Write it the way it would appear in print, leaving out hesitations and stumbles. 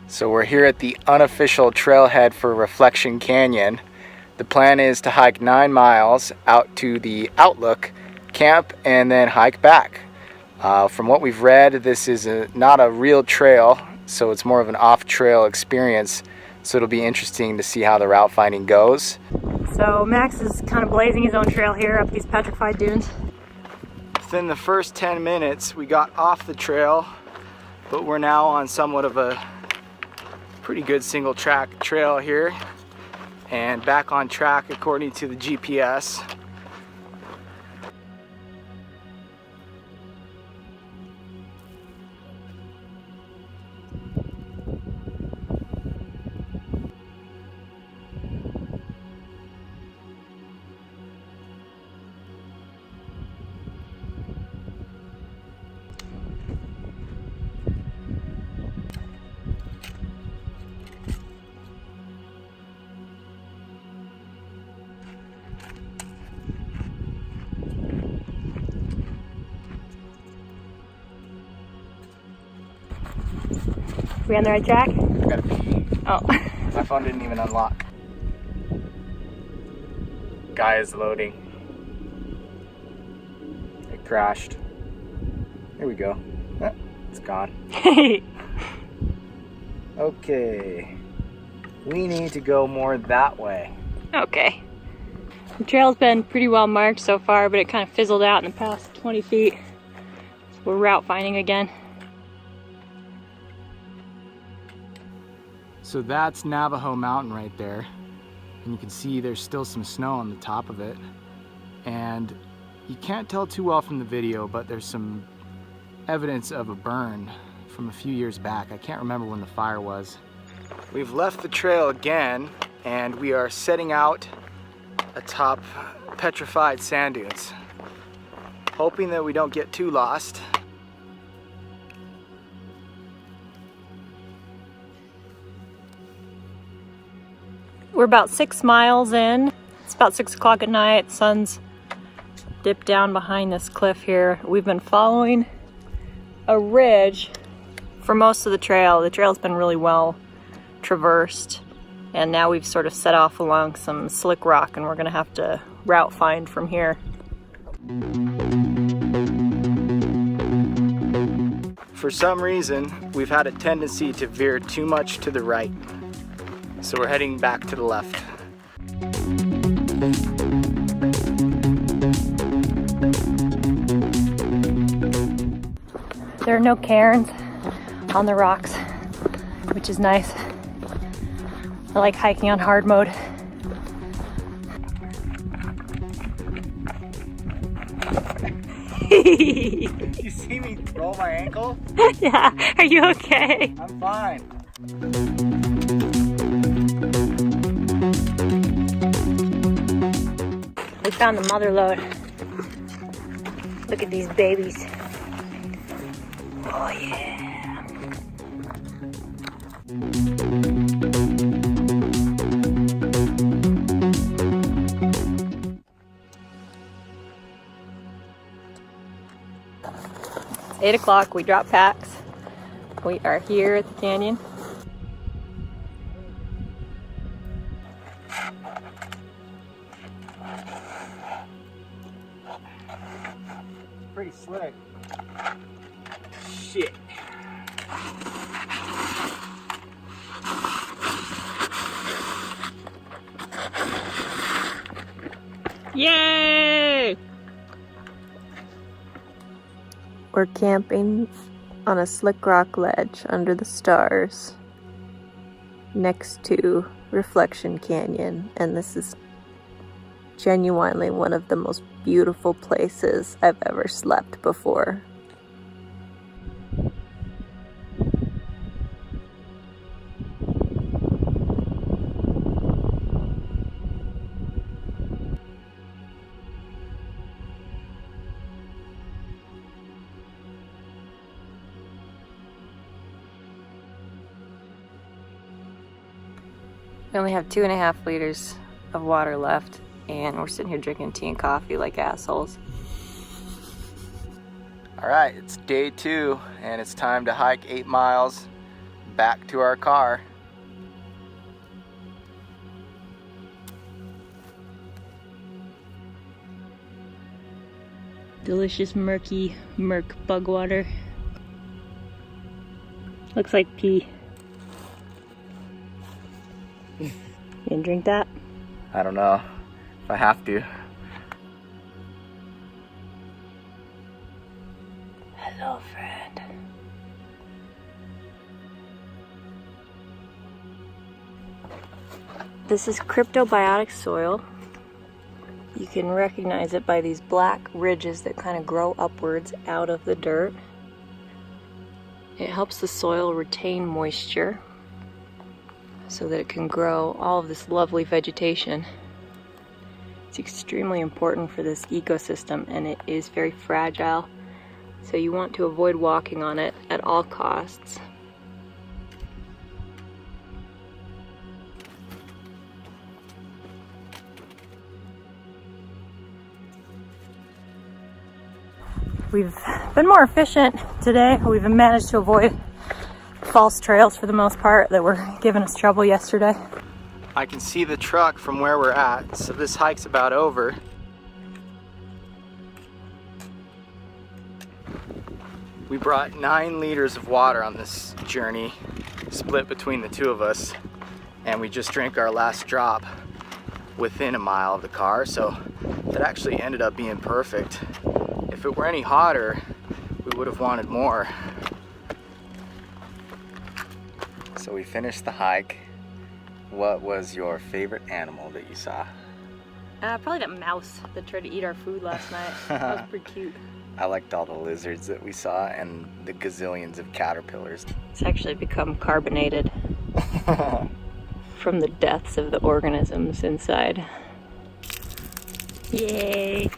So we're here at the unofficial trailhead for Reflection Canyon. The plan is to hike 9 miles out to the Outlook, camp, and then hike back. From what we've read, this is not a real trail, so it's more of an off-trail experience. So it'll be interesting to see how the route finding goes. So Max is kind of blazing his own trail here up these petrified dunes. Within the first 10 minutes, we got off the trail, but we're now on somewhat of a pretty good single track trail here and back on track according to the GPS. We on the right track? I gotta pee. Oh. My phone didn't even unlock. Guy is loading. It crashed. Here we go. It's gone. Okay. We need to go more that way. Okay. The trail's been pretty well marked so far, but it kind of fizzled out in the past 20 feet. So we're route finding again. So that's Navajo Mountain right there. And you can see there's still some snow on the top of it. And you can't tell too well from the video, but there's some evidence of a burn from a few years back. I can't remember when the fire was. We've left the trail again, and we are setting out atop petrified sand dunes, hoping that we don't get too lost. We're about 6 miles in. It's about 6 o'clock at night. Sun's dipped down behind this cliff here. We've been following a ridge for most of the trail. The trail's been really well traversed, and now we've sort of set off along some slick rock, and we're gonna have to route find from here. For some reason, we've had a tendency to veer too much to the right. So we're heading back to the left. There are no cairns on the rocks, which is nice. I like hiking on hard mode. You see me roll my ankle? Yeah, are you okay? I'm fine. We found the mother lode. Look at these babies. Oh yeah. 8 o'clock, we drop packs. We are here at the canyon. Pretty slick. Shit. Yay! We're camping on a slick rock ledge under the stars next to Reflection Canyon, and this is genuinely one of the most beautiful places I've ever slept before. We only have 2.5 liters of water left, and we're sitting here drinking tea and coffee like assholes. All right, it's day 2, and it's time to hike 8 miles back to our car. Delicious murky murk bug water. Looks like pee. You gonna drink that? I don't know if I have to. Hello, friend. This is cryptobiotic soil. You can recognize it by these black ridges that kind of grow upwards out of the dirt. It helps the soil retain moisture so that it can grow all of this lovely vegetation. It's extremely important for this ecosystem, and it is very fragile, so you want to avoid walking on it at all costs. We've been more efficient today. We've managed to avoid false trails for the most part that were giving us trouble yesterday. I can see the truck from where we're at, so this hike's about over. We brought 9 liters of water on this journey, split between the two of us, and we just drank our last drop within a mile of the car, so that actually ended up being perfect. If it were any hotter, we would have wanted more. So we finished the hike. What was your favorite animal that you saw? Probably that mouse that tried to eat our food last night. That was pretty cute. I liked all the lizards that we saw and the gazillions of caterpillars. It's actually become carbonated from the deaths of the organisms inside. Yay!